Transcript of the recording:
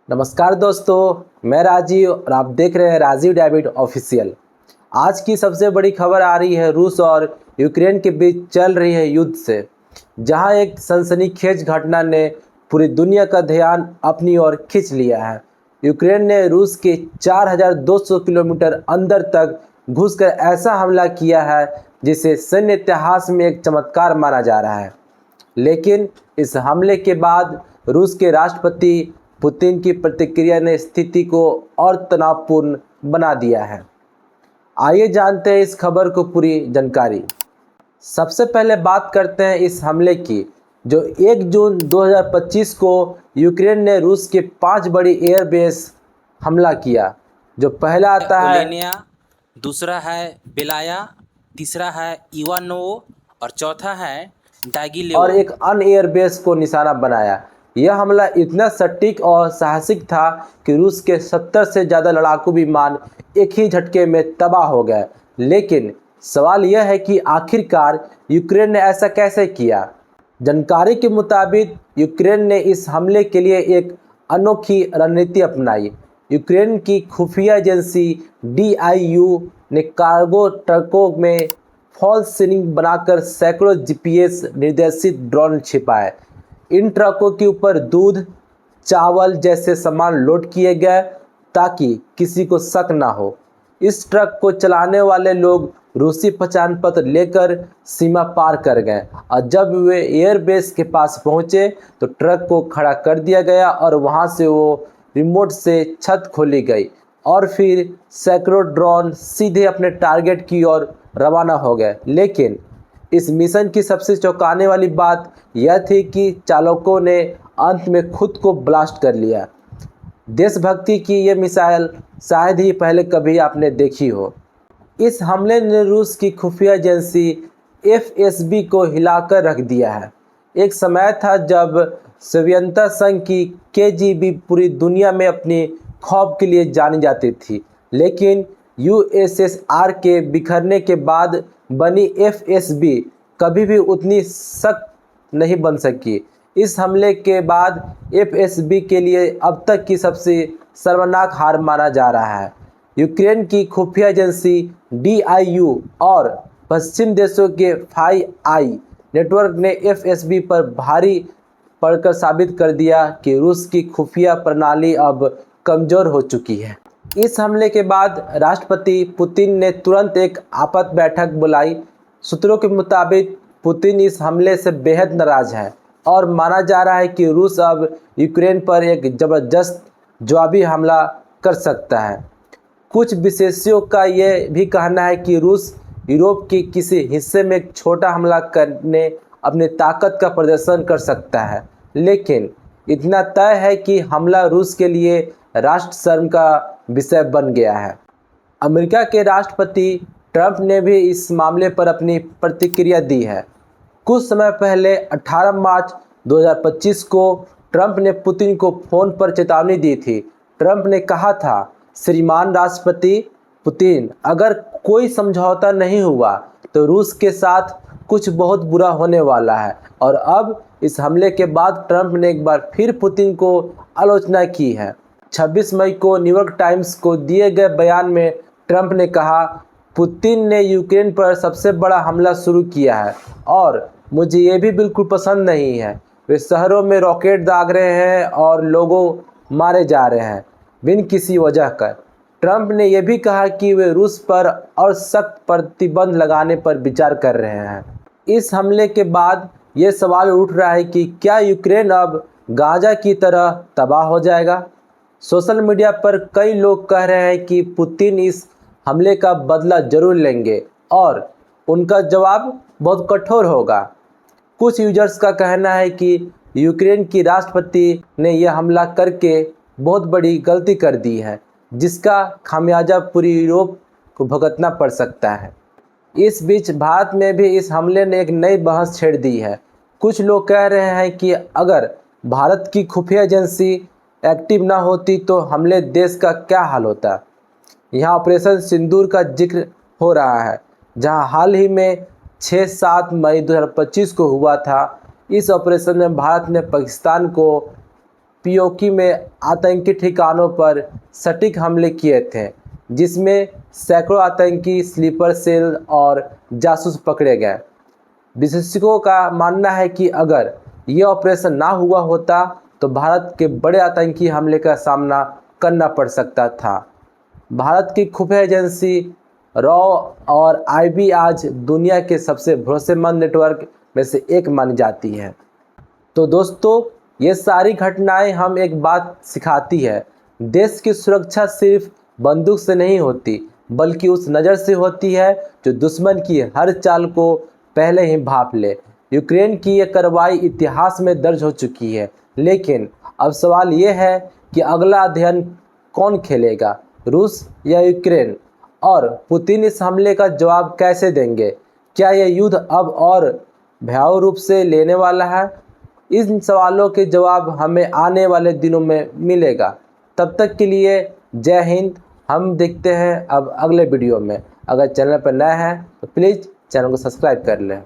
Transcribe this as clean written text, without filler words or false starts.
नमस्कार दोस्तों, मैं राजीव और आप देख रहे हैं राजीव डेविड ऑफिशियल। आज की सबसे बड़ी खबर आ रही है रूस और यूक्रेन के बीच चल रही है युद्ध से, जहां एक सनसनीखेज घटना ने पूरी दुनिया का ध्यान अपनी ओर खींच लिया है। यूक्रेन ने रूस के 4200 किलोमीटर अंदर तक घुसकर ऐसा हमला किया है जिसे सैन्य इतिहास में एक चमत्कार माना जा रहा है। लेकिन इस हमले के बाद रूस के राष्ट्रपति पुतिन की प्रतिक्रिया ने स्थिति को और तनावपूर्ण बना दिया है। आइए जानते हैं इस खबर को पूरी जानकारी। सबसे पहले बात करते हैं इस हमले की, जो 1 जून 2025 को यूक्रेन ने रूस के 5 बड़ी एयरबेस हमला किया। जो पहला आता है ओलेनिया, दूसरा है बेलाया, तीसरा है इवानोवो और चौथा है डागिलेव। और एक अन्य एयरबेस को निशाना बनाया। यह हमला इतना सटीक और साहसिक था कि रूस के 70 से ज़्यादा लड़ाकू विमान एक ही झटके में तबाह हो गए। लेकिन सवाल यह है कि आखिरकार यूक्रेन ने ऐसा कैसे किया। जानकारी के मुताबिक यूक्रेन ने इस हमले के लिए एक अनोखी रणनीति अपनाई। यूक्रेन की खुफिया एजेंसी DIU ने कार्गो ट्रकों में फॉल्स सीलिंग बनाकर सैकड़ों GPS निर्देशित ड्रोन छिपाए। इन ट्रकों के ऊपर दूध, चावल जैसे सामान लोड किए गए ताकि किसी को शक ना हो। इस ट्रक को चलाने वाले लोग रूसी पहचान पत्र लेकर सीमा पार कर गए और जब वे एयरबेस के पास पहुंचे तो ट्रक को खड़ा कर दिया गया और वहां से वो रिमोट से छत खोली गई और फिर सैकड़ों ड्रोन सीधे अपने टारगेट की ओर रवाना हो गए। लेकिन इस मिशन की सबसे चौंकाने वाली बात यह थी कि चालकों ने अंत में खुद को ब्लास्ट कर लिया। देशभक्ति की ये मिसाइल शायद ही पहले कभी आपने देखी हो। इस हमले ने रूस की खुफिया एजेंसी FSB को हिलाकर रख दिया है। एक समय था जब सभ्यता संघ की KGB पूरी दुनिया में अपनी खौफ के लिए जानी जाती थी, लेकिन USSR के बिखरने के बाद बनी FSB कभी भी उतनी सख्त नहीं बन सकी। इस हमले के बाद FSB के लिए अब तक की सबसे शर्मनाक हार माना जा रहा है। यूक्रेन की खुफिया एजेंसी DIU और पश्चिम देशों के फाई आई नेटवर्क ने FSB पर भारी पड़कर साबित कर दिया कि रूस की खुफिया प्रणाली अब कमज़ोर हो चुकी है। इस हमले के बाद राष्ट्रपति पुतिन ने तुरंत एक आपात बैठक बुलाई। सूत्रों के मुताबिक पुतिन इस हमले से बेहद नाराज है और माना जा रहा है कि रूस अब यूक्रेन पर एक ज़बरदस्त जवाबी हमला कर सकता है। कुछ विशेषज्ञों का यह भी कहना है कि रूस यूरोप के किसी हिस्से में एक छोटा हमला करने अपनी ताकत का प्रदर्शन कर सकता है, लेकिन इतना तय है कि हमला रूस के लिए राष्ट्र शर्म का विषय बन गया है। अमेरिका के राष्ट्रपति ट्रंप ने भी इस मामले पर अपनी प्रतिक्रिया दी है। कुछ समय पहले 18 मार्च 2025 को ट्रंप ने पुतिन को फ़ोन पर चेतावनी दी थी। ट्रंप ने कहा था, श्रीमान राष्ट्रपति पुतिन, अगर कोई समझौता नहीं हुआ तो रूस के साथ कुछ बहुत बुरा होने वाला है। और अब इस हमले के बाद ट्रंप ने एक बार फिर पुतिन को आलोचना की है। 26 मई को न्यूयॉर्क टाइम्स को दिए गए बयान में ट्रंप ने कहा, पुतिन ने यूक्रेन पर सबसे बड़ा हमला शुरू किया है और मुझे ये भी बिल्कुल पसंद नहीं है। वे शहरों में रॉकेट दाग रहे हैं और लोगों मारे जा रहे हैं बिन किसी वजह का। ट्रंप ने यह भी कहा कि वे रूस पर और सख्त प्रतिबंध लगाने पर विचार कर रहे हैं। इस हमले के बाद ये सवाल उठ रहा है कि क्या यूक्रेन अब गाजा की तरह तबाह हो जाएगा। सोशल मीडिया पर कई लोग कह रहे हैं कि पुतिन इस हमले का बदला जरूर लेंगे और उनका जवाब बहुत कठोर होगा। कुछ यूजर्स का कहना है कि यूक्रेन की राष्ट्रपति ने यह हमला करके बहुत बड़ी गलती कर दी है, जिसका खामियाजा पूरी यूरोप को भुगतना पड़ सकता है। इस बीच भारत में भी इस हमले ने एक नई बहस छेड़ दी है। कुछ लोग कह रहे हैं कि अगर भारत की खुफिया एजेंसी एक्टिव ना होती तो हमले देश का क्या हाल होता। यहाँ ऑपरेशन सिंदूर का जिक्र हो रहा है, जहाँ हाल ही में 6-7 मई 2025 को हुआ था। इस ऑपरेशन में भारत ने पाकिस्तान को पीओके में आतंकी ठिकानों पर सटीक हमले किए थे, जिसमें सैकड़ों आतंकी स्लीपर सेल और जासूस पकड़े गए। विशेषज्ञों का मानना है कि अगर यह ऑपरेशन ना हुआ होता तो भारत के बड़े आतंकी हमले का सामना करना पड़ सकता था। भारत की खुफिया एजेंसी रॉ और आईबी आज दुनिया के सबसे भरोसेमंद नेटवर्क में से एक मानी जाती है। तो दोस्तों, ये सारी घटनाएं हम एक बात सिखाती है, देश की सुरक्षा सिर्फ बंदूक से नहीं होती, बल्कि उस नज़र से होती है जो दुश्मन की हर चाल को पहले ही भांप ले। यूक्रेन की ये कार्रवाई इतिहास में दर्ज हो चुकी है, लेकिन अब सवाल ये है कि अगला अध्ययन कौन खेलेगा, रूस या यूक्रेन? और पुतिन इस हमले का जवाब कैसे देंगे? क्या यह युद्ध अब और भयावह रूप से लेने वाला है? इन सवालों के जवाब हमें आने वाले दिनों में मिलेगा। तब तक के लिए जय हिंद। हम देखते हैं अब अगले वीडियो में। अगर चैनल पर नया है तो प्लीज़ चैनल को सब्सक्राइब कर लें।